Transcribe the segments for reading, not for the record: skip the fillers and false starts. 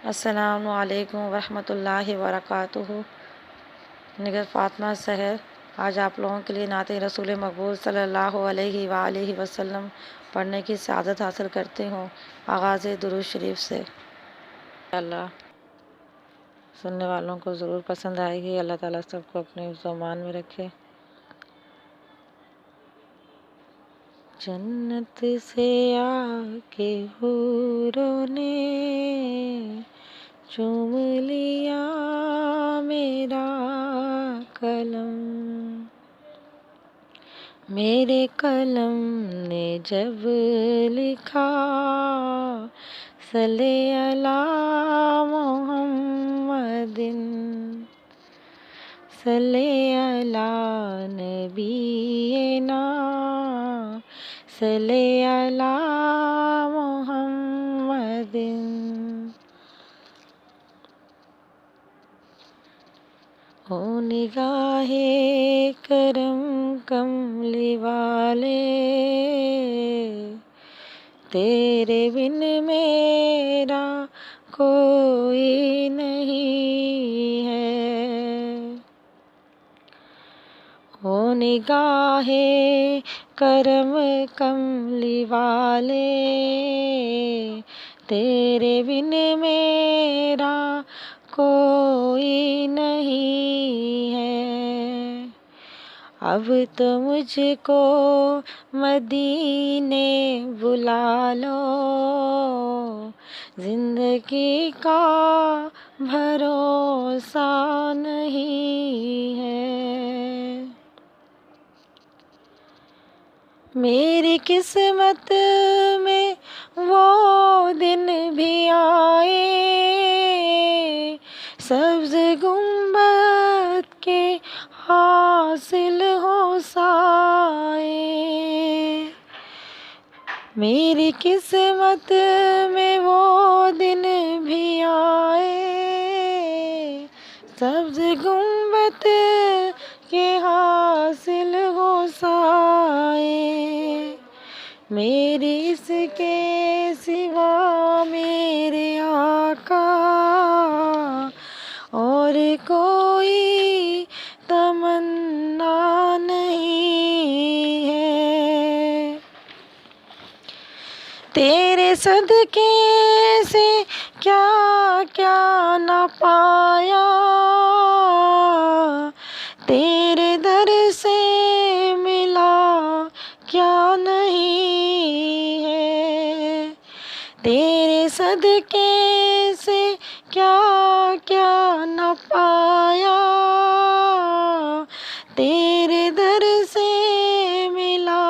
अस्सलामु अलैकुम वरहमतुल्लाहि वबरकातुहू। निगर फ़ातिमा सहर आज आप लोगों के लिए नाते रसूल मकबूल सल्लल्लाहु अलैहि वालैहि वसल्लम पढ़ने की सआदत हासिल करते हूँ। आगाज़ दुरूद शरीफ से अल्लाह सुनने वालों को ज़रूर पसंद आएगी। अल्लाह ताला सबको अपने ज़मान में रखे। जन्नत से आके हूरों ने चूम लिया मेरा कलम, मेरे कलम ने जब लिखा सल्ले अला मोहम्मदिन, सल्ले अला नबीना, सल्ले अला मोहम्मदिन। ओ निगाहे करम कमली वाले, तेरे बिन मेरा कोई नहीं है। ओ निगाहे करम कमली वाले, तेरे बिन मेरा कोई नहीं है। अब तो मुझको मदीने बुला लो, जिंदगी का भरोसा नहीं है। मेरी किस्मत में वो दिन भी आए, सब्ज़ गुंबद के हासिल हो साए। मेरी किस्मत में वो दिन भी आए, सब्ज़ गुंबद के हासिल हो साए। मेरी इसके सिवा मेरे आका और कोई तमन्ना नहीं है। तेरे सदके से क्या क्या न पाया, तेरे दर से मिला क्या नहीं है। तेरे सदके से क्या क्या न पाया, तेरे दर से मिला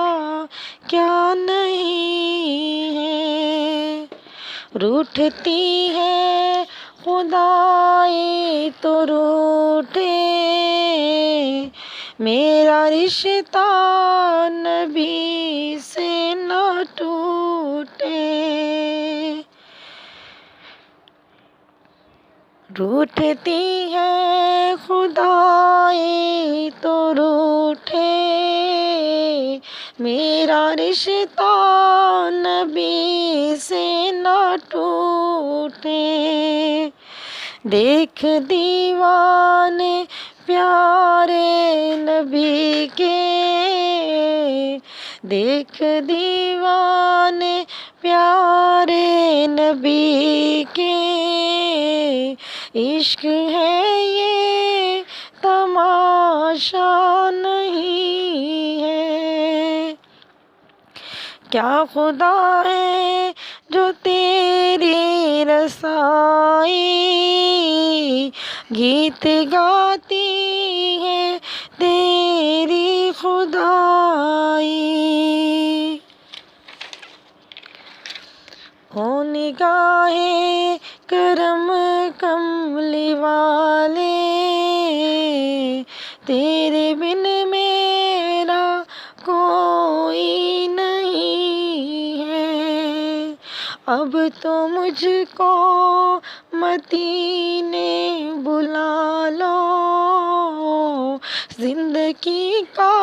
क्या नहीं है। रूठती है खुदाई तो रूठे, मेरा रिश्ता नबी से न टूटे। रूठती है खुदाई तो रूठे, मेरा रिश्ता नबी से न टूटे। देख दीवाने प्यारे नबी के, देख दीवाने प्यारे नबी के, इश्क है ये तमाशा नहीं है। क्या खुदा है जो तेरी रसाई गीत गाती है तेरी खुदाई। ओ निगाहे करम कमली वाले, तेरे बिन मेरा कोई नहीं है। अब तो मुझको मदीने बुला लो, जिंदगी का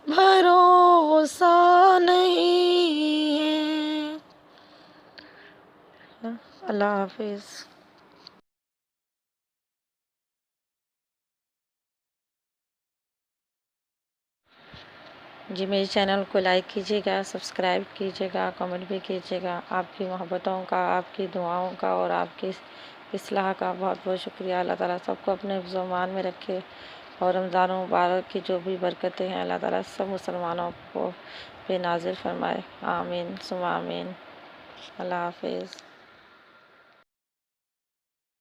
भरोसा नहीं है। अल्लाह हाफिज़। जी मेरे चैनल को लाइक कीजिएगा, सब्सक्राइब कीजिएगा, कमेंट भी कीजिएगा। आपकी मोहब्बतों का, आपकी दुआओं का और आपकी इस्लाह का बहुत बहुत शुक्रिया। अल्लाह ताला सबको अपने हिफ्ज़-ओ-मान में रखे और रमज़ान मुबारक की जो भी बरकतें हैं अल्लाह ताला सब मुसलमानों को पे नाज़िल फ़रमाए। आमीन सुम्मा आमीन। अल्लाह हाफ़िज़।